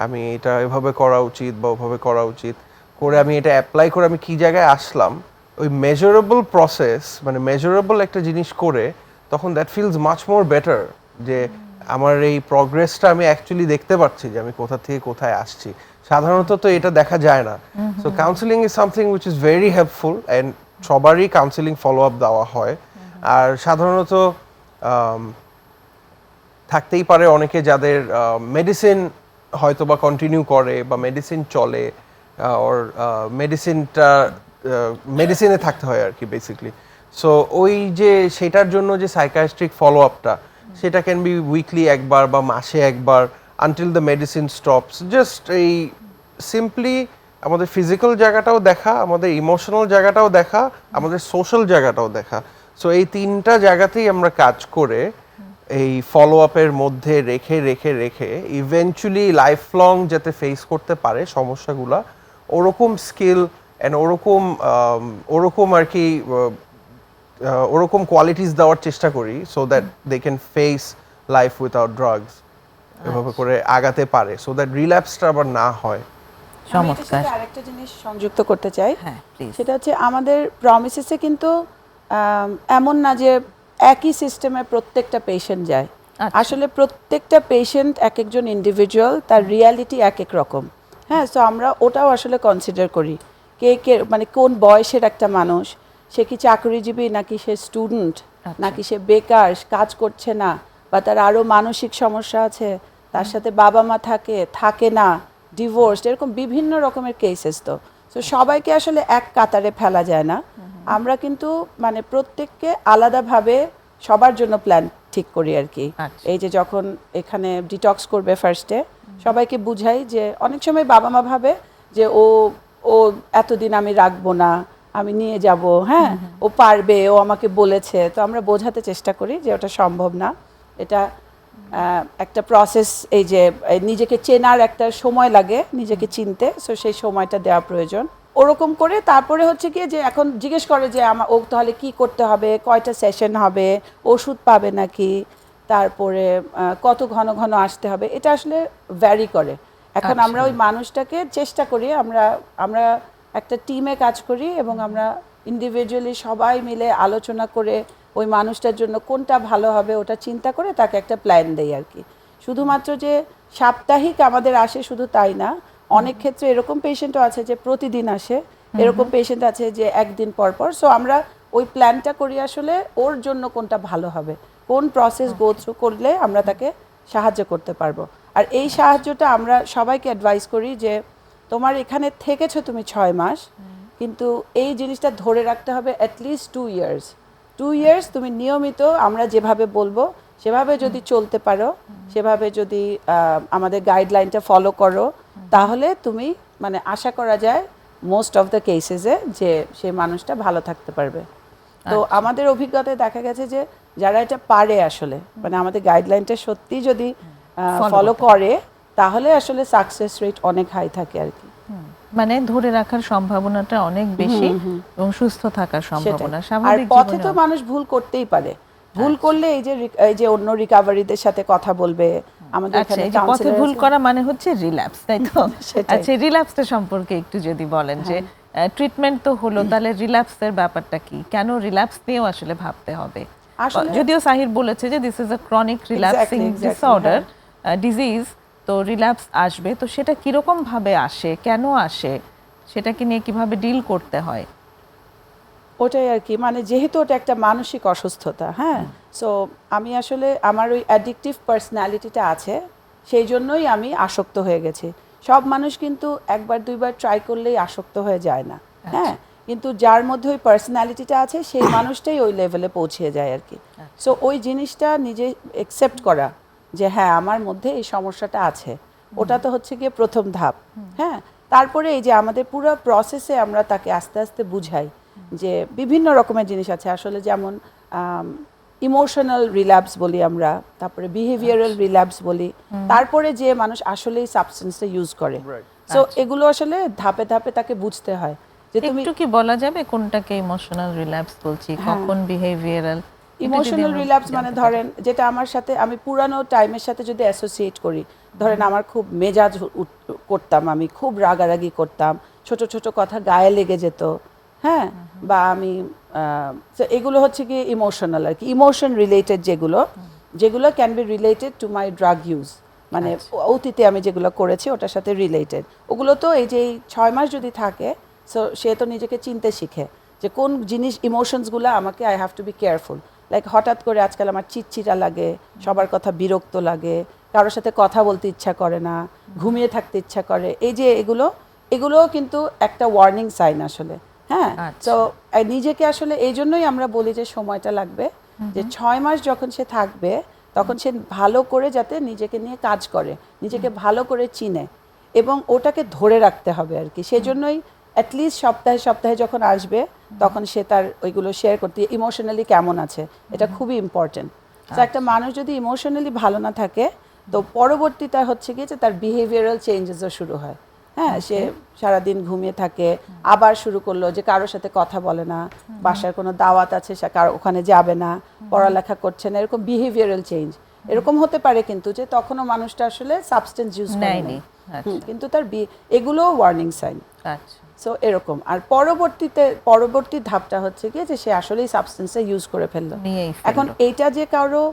আমি এটা এভাবে করা উচিত বা ওভাবে করা উচিত, করে আমি এটা অ্যাপ্লাই করে আমি কি জায়গায় আসলাম, ওই মেজারেবল প্রসেস মানে মেজারেবল একটা জিনিস করে তখন that feels much more better, যে আমার এই প্রগ্রেসটা আমি অ্যাকচুয়ালি দেখতে পাচ্ছি যে আমি কোথা থেকে কোথায় আসছি। সাধারণত তো এটা দেখা যায় না। So counselling is something which is very helpful and সবারই কাউন্সিলিং ফলো আপ দেওয়া হয়। আর সাধারণত থাকতেই পারে অনেকে যাদের মেডিসিন হয়তো বা কন্টিনিউ করে বা মেডিসিন চলে, ওর মেডিসিনে থাকতে হয় আর কি বেসিকলি। সো ওই যে সেটার জন্য যে সাইকিয়াট্রিক ফলো আপটা, সেটা ক্যান বি উইকলি একবার বা মাসে একবার until the medicine stops. Just এই সিম্পলি আমাদের ফিজিক্যাল জায়গাটাও দেখা, আমাদের ইমোশনাল জায়গাটাও দেখা, আমাদের সোশ্যাল জায়গাটাও দেখা। সো এই তিনটা জায়গাতেই আমরা কাজ করে এই ফলো আপের মধ্যে রেখে রেখে রেখে ইভেনচুয়ালি লাইফ লং যাতে ফেস করতে পারে সমস্যাগুলা, ওরকম স্কিল অ্যান্ড ওরকম আর কি ওরকম কোয়ালিটিস দেওয়ার চেষ্টা করি, so that they can face life without drugs, এভাবে করে আগাতে পারে, সো দ্যাট রিল্যাপসটা আবার না হয়। আমি এটার সাথে আরেকটা জিনিস সংযুক্ত করতে চাই, হ্যাঁ প্লিজ। সেটা হচ্ছে আমাদের প্রমিসেসে কিন্তু এমন না যে একই সিস্টেমে প্রত্যেকটা পেশেন্ট যায়। আসলে প্রত্যেকটা পেশেন্ট এক একজন ইন্ডিভিজুয়াল, তার রিয়ালিটি এক এক রকম। হ্যাঁ, সো আমরা ওটাও আসলে কনসিডার করি, কে কে মানে কোন বয়সের একটা মানুষ, সে কি চাকরিজীবী নাকি সে স্টুডেন্ট নাকি সে বেকার, কাজ করছে না, বা তার আরও মানসিক সমস্যা আছে, তার সাথে বাবা মা থাকে না, ডিভোর্সড, এরকম বিভিন্ন রকমের কেসেস। তো সবাইকে আসলে এক কাতারে ফেলা যায় না। আমরা কিন্তু মানে প্রত্যেককে আলাদাভাবে সবার জন্য প্ল্যান ঠিক করি আর কি। এই যে যখন এখানে ডিটক্স করবে ফার্স্টে, সবাইকে বুঝাই যে অনেক সময় বাবা মা ভাবে যে ও এতদিন আমি রাখবো না, আমি নিয়ে যাব, হ্যাঁ ও পারবে, ও আমাকে বলেছে। তো আমরা বোঝাতে চেষ্টা করি যে ওটা সম্ভব না, এটা একটা প্রসেস, এই যে নিজেকে চেনার একটা সময় লাগে নিজেকে চিনতে, সো সেই সময়টা দেওয়া প্রয়োজন। ওরকম করে তারপরে হচ্ছে কি যে এখন জিজ্ঞেস করে যে ও তাহলে কি করতে হবে, কয়টা সেশন হবে, ওষুধ পাবে নাকি, তারপরে কত ঘন ঘন আসতে হবে, এটা আসলে ভ্যারি করে। এখন আমরা ওই মানুষটাকে চেষ্টা করি, আমরা একটা টিমে কাজ করি এবং আমরা ইন্ডিভিজুয়ালি সবাই মিলে আলোচনা করে ওই মানুষটার জন্য কোনটা ভালো হবে ওটা চিন্তা করে তাকে একটা প্ল্যান দেই আর কি। শুধুমাত্র যে সাপ্তাহিক আমাদের আসে শুধু তাই না, অনেক ক্ষেত্রে এরকম পেশেন্টও আছে যে প্রতিদিন আসে, এরকম পেশেন্ট আছে যে একদিন পর পর। সো আমরা ওই প্ল্যানটা করি আসলে ওর জন্য কোনটা ভালো হবে, কোন প্রসেস গো থ্রু করলে আমরা তাকে সাহায্য করতে পারবো। আর এই সাহায্যটা আমরা সবাইকে অ্যাডভাইস করি যে তোমার এখানে থেকেছো তুমি 6 মাস, কিন্তু এই জিনিসটা ধরে রাখতে হবে অ্যাটলিস্ট 2 ইয়ার্স। 2 ইয়ার্স তুমি নিয়মিত আমরা যেভাবে বলবো সেভাবে যদি চলতে পারো, সেভাবে যদি আমাদের গাইডলাইনটা ফলো করো, তাহলে তুমি মানে আশা করা যায় মোস্ট অফ দ্য কেসেসে যে সেই মানুষটা ভালো থাকতে পারবে। তো আমাদের অভিজ্ঞতায় দেখা গেছে যে যারা এটা পারে আসলে মানে আমাদের গাইডলাইনটা সত্যি যদি ফলো করে, তাহলে আসলে সাকসেস রেট অনেক হাই থাকে আর কি। মানে ধরে রাখার সম্ভাবনাটা অনেক বেশি এবং সুস্থ থাকার সম্ভাবনা আর স্বাভাবিক পথে তো জীবনে। মানুষ ভুল করতেই পারে, ভুল করলে এই যে অন্য রিকভারিদের সাথে কথা বলবে, আমাদের আচ্ছা, এখানে এই যে পথে কাউন্সিলর ভুল করা মানে হচ্ছে রিল্যাপস, তাই তো? সেটাই। আচ্ছা, রিল্যাপসটা সম্পর্কে একটু যদি বলেন যে ট্রিটমেন্ট তো হলো, তাহলে রিল্যাপসের ব্যাপারটা কি, কেন রিল্যাপস নিয়েও আসলে ভাবতে হবে? আসলে যদিও সাহির বলেছে যে this is a chronic relapsing disorder disease, তো রিল্যাপস আসবে, তো সেটা কিরকম ভাবে আসে, কেন আসে, সেটাকে নিয়ে কিভাবে ডিল করতে হয়? ওটাই আর কি, মানে যেহেতু ওটা একটা মানসিক অসুস্থতা, হ্যাঁ, সো আমি আসলে আমার ওই অ্যাডিকটিভ পার্সোনালিটিটা আছে, সেই জন্যই আমি আসক্ত হয়ে গেছি। সব মানুষ কিন্তু একবার দুইবার ট্রাই করলেই আসক্ত হয়ে যায় না, হ্যাঁ, কিন্তু যার মধ্যে ওই পার্সোনালিটিটা আছে সেই মানুষটাই ওই লেভেলে পৌঁছে যায় আর কি। সো ওই জিনিসটা নিজে অ্যাকসেপ্ট করা যে হ্যাঁ আমার মধ্যে এই সমস্যাটা আছে, ওটা তো হচ্ছে গিয়ে প্রথম ধাপ। হ্যাঁ, তারপরে এই যে আমাদের পুরো প্রসেসে আমরা তাকে আস্তে আস্তে বুঝাই যে বিভিন্ন রকমের জিনিস আছে আসলে, যেমন ইমোশনাল রিল্যাপস বলি আমরা, তারপরে বিহেভিয়ারাল রিল্যাপস বলি, তারপরে যে মানুষ আসলেই সাবস্টেন্সটা ইউজ করে। সো এগুলো আসলে ধাপে ধাপে তাকে বুঝতে হয় যে তুমি একটু কি বলা যাবে কোনটাকে ইমোশনাল রিল্যাপস বলছি, কখন বিহেভিয়ারাল? ইমোশনাল রিল্যাপস মানে ধরেন যেটা আমার সাথে আমি পুরানো টাইমের সাথে যদি অ্যাসোসিয়েট করি, ধরেন আমার খুব মেজাজ করতাম, আমি খুব রাগারাগি করতাম, ছোট ছোট কথা গায়ে লেগে যেত, হ্যাঁ, বা আমি তো এগুলো হচ্ছে কি ইমোশনাল আর কি, ইমোশন রিলেটেড যেগুলো can be related to my drug use, মানে অতীতে আমি যেগুলো করেছি ওটার সাথে রিলেটেড। ওগুলো তো এই যে 6 মাস যদি থাকে, সো সে তো নিজেকে চিনতে শিখে যে কোন জিনিস ইমোশনসগুলো আমাকে I have to be careful. Like হঠাৎ করে আজকাল আমার চিটচিটা লাগে, সবার কথা বিরক্ত লাগে, কারোর সাথে কথা বলতে ইচ্ছা করে না, ঘুমিয়ে থাকতে ইচ্ছা করে, এই যে এগুলোও কিন্তু একটা ওয়ার্নিং সাইন আসলে, হ্যাঁ। তো নিজেকে আসলে এই জন্যই আমরা বলি যে সময়টা লাগবে, যে 6 মাস যখন সে থাকবে তখন সে ভালো করে যাতে নিজেকে নিয়ে কাজ করে, নিজেকে ভালো করে চিনে, এবং ওটাকে ধরে রাখতে হবে আর কি। সেজন্যই অ্যাটলিস্ট সপ্তাহে সপ্তাহে যখন আসবে তখন সে তার ওইগুলো শেয়ার করতে, ইমোশনালি কেমন আছে, এটা খুবই ইম্পর্টেন্ট। তো একটা মানুষ যদি ইমোশনালি ভালো না থাকে, তো পরবর্তীটা হচ্ছে কি যে তার বিহেভিয়ারাল চেঞ্জেসও শুরু হয়, হ্যাঁ। সে সারাদিন ঘুমিয়ে থাকে, আবার শুরু করলো যে কারোর সাথে কথা বলে না, বাসার কোনো দাওয়াত আছে সে ওখানে যাবে না, পড়ালেখা করছে না, এরকম বিহেভিয়ারাল চেঞ্জ এরকম হতে পারে, কিন্তু যে তখনও মানুষটা আসলে সাবস্টেন্স ইউজ করেনি, কিন্তু তার এগুলো ওয়ার্নিং সাইন। আচ্ছা, সো এরকম। আর পরবর্তী ধাপটা হচ্ছে কি যে সে আসলেই সাবস্টেন্সটা ইউজ করে ফেললো। এখন এইটা যে কারো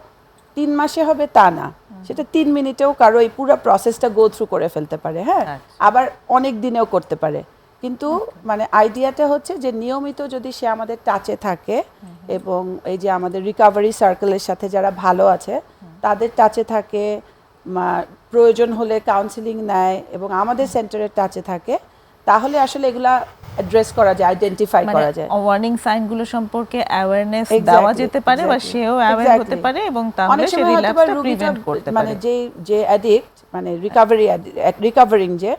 3 মাসে হবে তা না, সেটা 3 মিনিটেও কারো এই পুরো প্রসেসটা গো থ্রু করে ফেলতে পারে, হ্যাঁ। আবার অনেক দিনেও করতে পারে, কিন্তু মানে আইডিয়াটা হচ্ছে যে নিয়মিত যদি সে আমাদের টাচে থাকে, এবং এই যে আমাদের রিকভারি সার্কেলের সাথে যারা ভালো আছে তাদের টাচে থাকে, প্রয়োজন হলে কাউন্সিলিং নেয় এবং আমাদের সেন্টারের টাচে থাকে, তাহলে আসলে এগুলা অ্যাড্রেস করা যায়, আইডেন্টিফাই করা যায়। ওয়ার্নিং সাইনগুলো সম্পর্কে অ্যাওয়ারনেস দেওয়া যেতে পারে, বা সেও অ্যাওয়্যার হতে পারে, এবং তাহলে সে রিল্যাপসটা প্রিভেন্ট করতে পারে। মানে যে অ্যাডিক্ট, মানে রিকভারিং যে,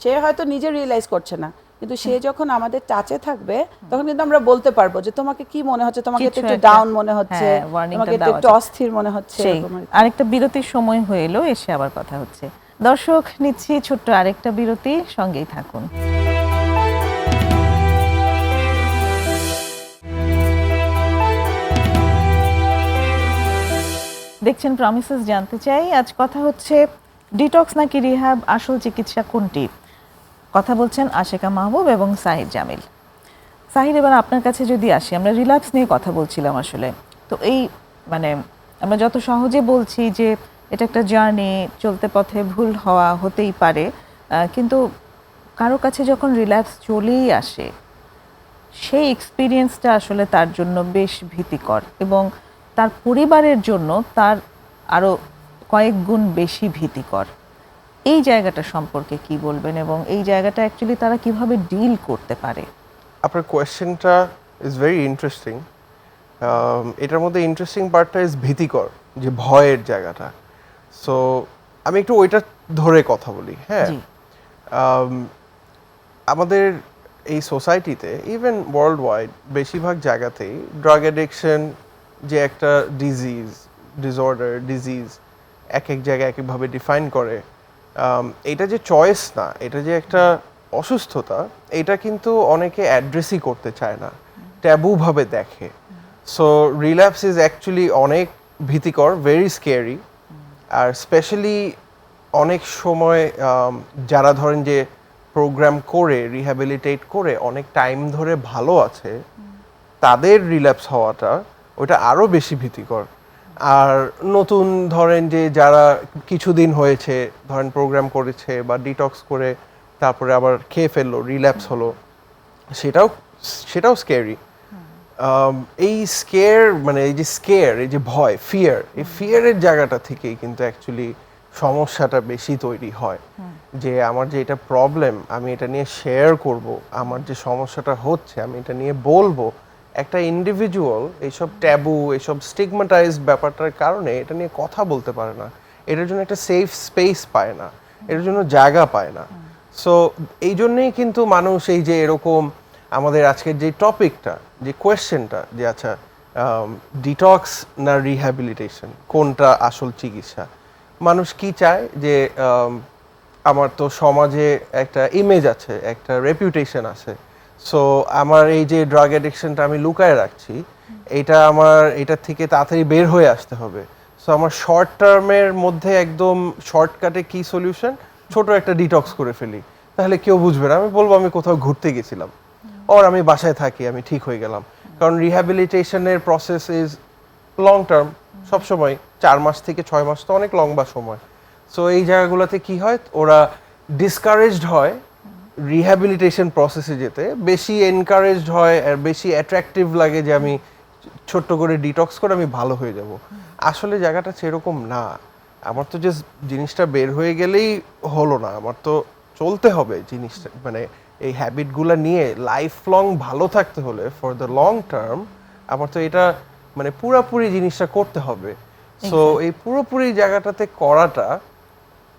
সে হয়তো নিজে রিয়েলাইজ করছে না, কিন্তু সে যখন আমাদের টাচে থাকবে তখন কিন্তু আমরা বলতে পারবো যে তোমাকে কি মনে হচ্ছে, তোমাকে একটু ডাউন মনে হচ্ছে, তোমাকে একটু অস্থির মনে হচ্ছে। আরেকটা বিরতির সময় হয়ে এলো, এসে আবার কথা হচ্ছে। দর্শক, নিচ্ছি ছোট্ট আরেকটা বিরতি, সঙ্গেই থাকুন। দেখছেন প্রমিসেস জানতে চাই। আজ কথা হচ্ছে ডিটক্স নাকি রিহ্যাব, আসল চিকিৎসা কোনটি? কথা বলছেন আশেকা মাহবুব এবং সাহির জামিল। সাহির, এবার আপনার কাছে যদি আসি, আমরা রিল্যাপস নিয়ে কথা বলছিলাম আসলে। তো এই মানে আমরা যত সহজে বলছি যে এটা একটা জার্নি, চলতে পথে ভুল হওয়া হতেই পারে, কিন্তু কারো কাছে যখন রিল্যাপস চলেই আসে, সেই এক্সপিরিয়েন্সটা আসলে তার জন্য বেশ ভীতিকর, এবং তার পরিবারের জন্য তার আরও কয়েক গুণ বেশি ভীতিকর। এই জায়গাটা সম্পর্কে কি বলবেন, এবং এই জায়গাটা অ্যাকচুয়ালি তারা কিভাবে ডিল করতে পারে? আপনার কোয়েশ্চেনটা ইজ ভেরি ইন্টারেস্টিং। এটার মধ্যে ইন্টারেস্টিং পার্টটা ইজ ভীতিকর, যে ভয়ের জায়গাটা। সো আমি একটু ওইটা ধরে কথা বলি, হ্যাঁ। আমাদের এই সোসাইটিতে, ইভেন ওয়ার্ল্ড ওয়াইড, বেশিরভাগ জায়গাতেই ড্রাগ অ্যাডিকশন যে একটা ডিজিজ এক জায়গায় এক একভাবে ডিফাইন করে। এটা যে চয়েস না, এটা যে একটা অসুস্থতা, এটা কিন্তু অনেকে অ্যাড্রেসই করতে চায় না, ট্যাবুভাবে দেখে। সো রিল্যাপস ইজ অ্যাকচুয়ালি অনেক ভীতিকর, ভেরি স্কেয়ারি। আর স্পেশালি অনেক সময় যারা ধরেন যে প্রোগ্রাম করে, রিহ্যাবিলিটেট করে অনেক টাইম ধরে ভালো আছে, তাদের রিল্যাপস হওয়াটা ওটা আরও বেশি ভীতিকর। আর নতুন ধরেন যে যারা কিছুদিন হয়েছে, ধরেন প্রোগ্রাম করেছে বা ডিটক্স করে তারপরে আবার খেয়ে ফেললো, রিল্যাপস হলো, সেটাও স্কেয়ারি। এই এই যে ভয়, এই ফিয়ারের জায়গাটা থেকেই কিন্তু অ্যাকচুয়ালি সমস্যাটা বেশি তৈরি হয়। যে আমার যে এটা প্রবলেম, আমি এটা নিয়ে শেয়ার করব, আমার যে সমস্যাটা হচ্ছে আমি এটা নিয়ে বলবো, একটা ইন্ডিভিজুয়াল এইসব ট্যাবু, এইসব স্টিগমাটাইজড ব্যাপারটার কারণে এটা নিয়ে কথা বলতে পারে না, এটার জন্য একটা সেফ স্পেস পায় না, এটার জন্য জায়গা পায় না। সো এই জন্যেই কিন্তু মানুষ এই যে এরকম আমাদের আজকের যে টপিকটা, যে কোয়েশ্চেনটা, যে আচ্ছা ডিটক্স না রিহ্যাবিলিটেশন, কোনটা আসল চিকিৎসা, মানুষ কি চায় যে আমার তো সমাজে একটা ইমেজ আছে, একটা রেপুটেশন আছে, সো আমার এই যে ড্রাগ অ্যাডিকশনটা আমি লুকায় রাখছি, এটা থেকে তাড়াতাড়ি বের হয়ে আসতে হবে। সো আমার শর্ট টার্মের মধ্যে একদম শর্টকাটে কি সলিউশন, ছোট একটা ডিটক্স করে ফেলি, তাহলে কেউ বুঝবে না। আমি বলবো আমি কোথাও ঘুরতে গেছিলাম, আর আমি বাসায় থাকি, আমি ঠিক হয়ে গেলাম। কারণ রিহ্যাবিলিটেশনের প্রসেস ইজ লং টার্ম, সবসময় 4 মাস থেকে 6 মাস তো অনেক লম্বা সময়। সো এই জায়গাগুলোতে কি হয়, ওরা ডিসকারেজড হয় রিহ্যাবিলিটেশন প্রসেসে যেতে, বেশি এনকারেজড হয় আর বেশি অ্যাট্রাকটিভ লাগে যে আমি ছোট্ট করে ডিটক্স করে আমি ভালো হয়ে যাব। আসলে জায়গাটা সেরকম না। আমার তো জাস্ট জিনিসটা বের হয়ে গেলেই হলো না, আমার তো চলতে হবে জিনিসটা, মানে এই হ্যাবিটগুলো নিয়ে লাইফ লং ভালো থাকতে হলে ফর দ্য লং টার্ম আমার তো এটা মানে পুরোপুরি জিনিসটা করতে হবে। সো এই পুরোপুরি জায়গাটাতে করাটা,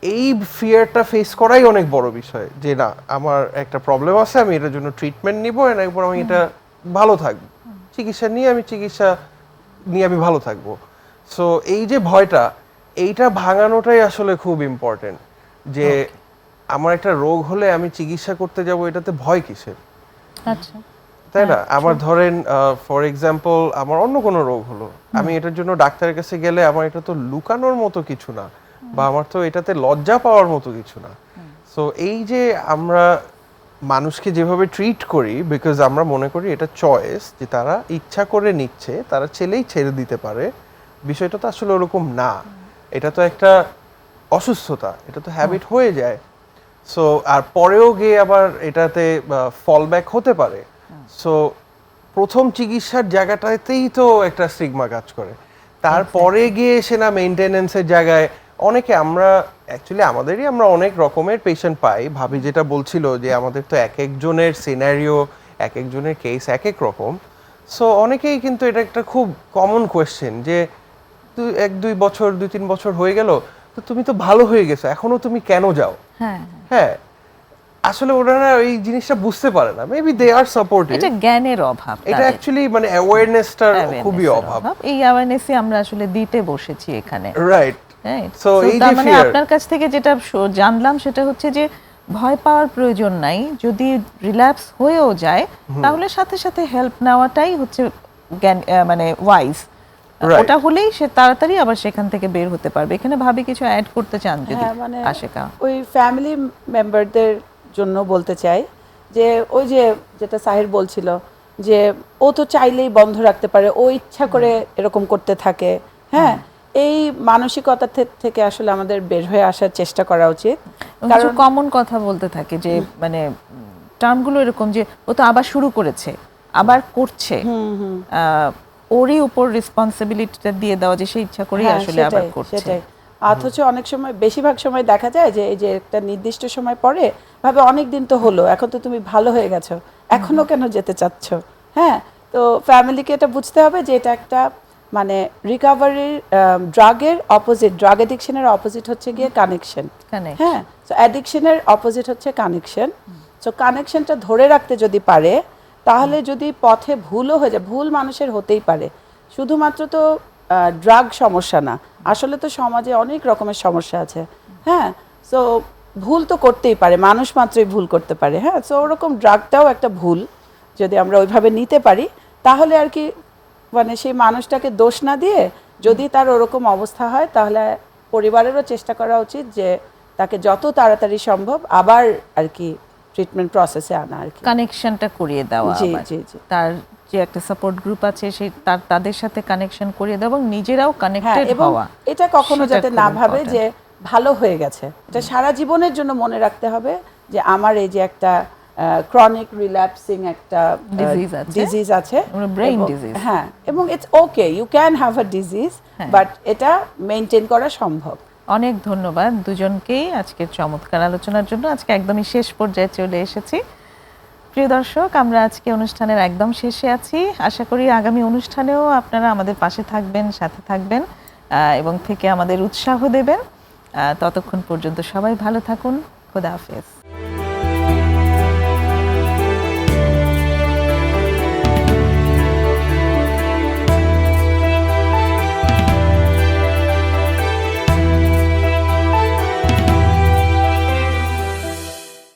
এই ফিয়ারটা ফেস করাই অনেক বড় বিষয়, যে না আমার একটা প্রবলেম আছে, আমি এটার জন্য ট্রিটমেন্ট নিব, এরপর আমি এটা ভালো থাকবো, চিকিৎসা নিয়ে আমি ভালো থাকবো। সো এই যে ভয়টা, এইটা ভাঙানোটাই আসলে খুব ইম্পর্টেন্ট, যে আমার একটা রোগ হলে আমি চিকিৎসা করতে যাব, এটাতে ভয় কিসের, আচ্ছা, তাই না? আমার ধরেন ফর এক্সাম্পল আমার অন্য কোনো রোগ হলো, আমি এটার জন্য ডাক্তারের কাছে গেলে আমার এটা তো লুকানোর মতো কিছু না, বা আমার তো এটাতে লজ্জা পাওয়ার মতো কিছু না। সো এই যে আমরা মানুষকে যেভাবে ট্রিট করি, বিকজ আমরা মনে করি এটা চয়েস, যে তারা ইচ্ছা করে নিচ্ছে, তারা ছেলেই ছেড়ে দিতে পারে, বিষয়টা তো আসলে ওরকম না। এটা তো একটা অসুস্থতা, এটা তো হ্যাবিট হয়ে যায়। সো আর পরেও গিয়ে আবার এটাতে ফল ব্যাক হতে পারে। সো প্রথম চিকিৎসার জায়গাটাতেই তো একটা স্টিগমা কাজ করে, তারপরে গিয়ে সে না মেইনটেনেন্সের জায়গায় অনেকে আমরা অনেক রকমের পেশেন্ট পাই, ভাবি যেটা বলছিল যে আমাদের তো এক একজনের সিনারিও, এক একজনের কেস এক এক রকম। সো অনেকেই কিন্তু এটা একটা খুব কমন কোয়েশ্চেন, যে 1-2 বছর 2-3 বছর হয়ে গেল, তো তুমি তো ভালো হয়ে গেছো, এখনো তুমি কেন যাও? হ্যাঁ, হ্যাঁ, আসলে ওনারা এই জিনিসটা বুঝতে পারে না, মেবি দে আর সাপোর্টিভ। এটা জ্ঞানের অভাব, এটা অ্যাকচুয়ালি মানে অ্যাওয়ারনেসটার খুবই অভাব। এই অ্যাওয়ারনেসই আমরা আসলে দিতে বসেছি এখানে, রাইট। রাইট? So, So, এই তার যে মানে fear- আপনার কাছ থেকে যেটা জানলাম সেটা হচ্ছে যে ভয় পাওয়ার প্রয়োজন নাই, যদি রিল্যাপস হয়েও যায় তাহলে সাথে সাথে হেল্প নেওয়াটাই হচ্ছে জ্ঞান, মানে ওয়াইজ। Right. ওটা হলেই সে তাড়াতাড়ি আবার সেখান থেকে বের হতে পারবে। এখানে ভাবি কিছু অ্যাড করতে চান যদি হ্যাঁ, মানে আশেকা? ওই ফ্যামিলি মেম্বারদের জন্য বলতে চাই যে ওই যে যেটা সাহির বলছিল, যে ও তো চাইলেই বন্ধ রাখতে পারে, ও ইচ্ছা করে এরকম করতে থাকে। হ্যাঁ, এই মানসিকতা থেকে আসলে আমাদের বের হয়ে আসার চেষ্টা করা উচিত। কারণ কমন কথা বলতে থাকে যে মানে টার্মগুলো এরকম যে ও তো আবার শুরু করেছে, আবার করছে, ওরই উপর রেসপন্সিবিলিটিটা দিয়ে দেওয়া যে সে ইচ্ছা করেই হ্যাঁ, আসলে আবার করছে। সেটাই। অথচ অনেক সময়, বেশিরভাগ সময় দেখা যায় যে এই যে একটা নির্দিষ্ট সময় পরে ভাবে অনেক দিন তো হলো, এখন তো তুমি ভালো হয়ে গেছো, এখনো কেন যেতে চাচ্ছ? হ্যাঁ, তো ফ্যামিলিকে এটা বুঝতে হবে যে এটা একটা মানে রিকভারির, ড্রাগের অপোজিট, ড্রাগ অ্যাডিকশনের অপোজিট হচ্ছে গিয়ে কানেকশন। Connection. হ্যাঁ, সো অ্যাডিকশনের অপোজিট হচ্ছে কানেকশন। সো কানেকশনটা ধরে রাখতে যদি পারে, তাহলে যদি পথে ভুলও হয়ে যায়, ভুল মানুষের হতেই পারে, শুধুমাত্র তো ড্রাগ সমস্যা না, আসলে তো সমাজে অনেক রকমের সমস্যা আছে। হ্যাঁ, সো ভুল তো করতেই পারে, মানুষ মাত্রই ভুল করতে পারে। হ্যাঁ, সো ওরকম ড্রাগটাও একটা ভুল, যদি আমরা ওইভাবে নিতে পারি তাহলে আর কি, মানে সেই মানুষটাকে দোষ না দিয়ে যদি তার ওরকম অবস্থা হয়, তাহলে পরিবারেরও চেষ্টা করা উচিত যে তাকে যত তাড়াতাড়ি সম্ভব আবার আর কি ট্রিটমেন্ট প্রসেসে আনা আর কি। কানেকশনটা করিয়ে দেওয়া, জি, আবার জি, জি। তার যে একটা সাপোর্ট গ্রুপ আছে সেই তাদের সাথে কানেকশন করিয়ে দেওয়া এবং নিজেরাও হ্যাঁ, কানেক্টেড এবং হওয়া। এটা কখনো সেটা যাতে খুব না ভাবে important. যে ভালো হয়ে গেছে, এটা সারা জীবনের জন্য মনে রাখতে হবে যে আমার এই যে একটা ক্রনিক রিল্যাপসিং একটা ডিজিজ আছে, ব্রেইন এবং- ডিজিজ। হ্যাঁ, এবং it's okay, you can have a disease, হ্যাঁ। বাট এটা মেনটেন করা সম্ভব। অনেক ধন্যবাদ দুজনকেই আজকের চমৎকার আলোচনার জন্য। আজকে একদমই শেষ পর্যায়ে চলে এসেছি। প্রিয় দর্শক, আমরা আজকে অনুষ্ঠানের একদম শেষে আছি। আশা করি আগামী অনুষ্ঠানেও আপনারা আমাদের পাশে থাকবেন, সাথে থাকবেন এবং থেকে আমাদের উৎসাহ দেবেন। ততক্ষণ পর্যন্ত সবাই ভালো থাকুন। খোদা হাফেজ।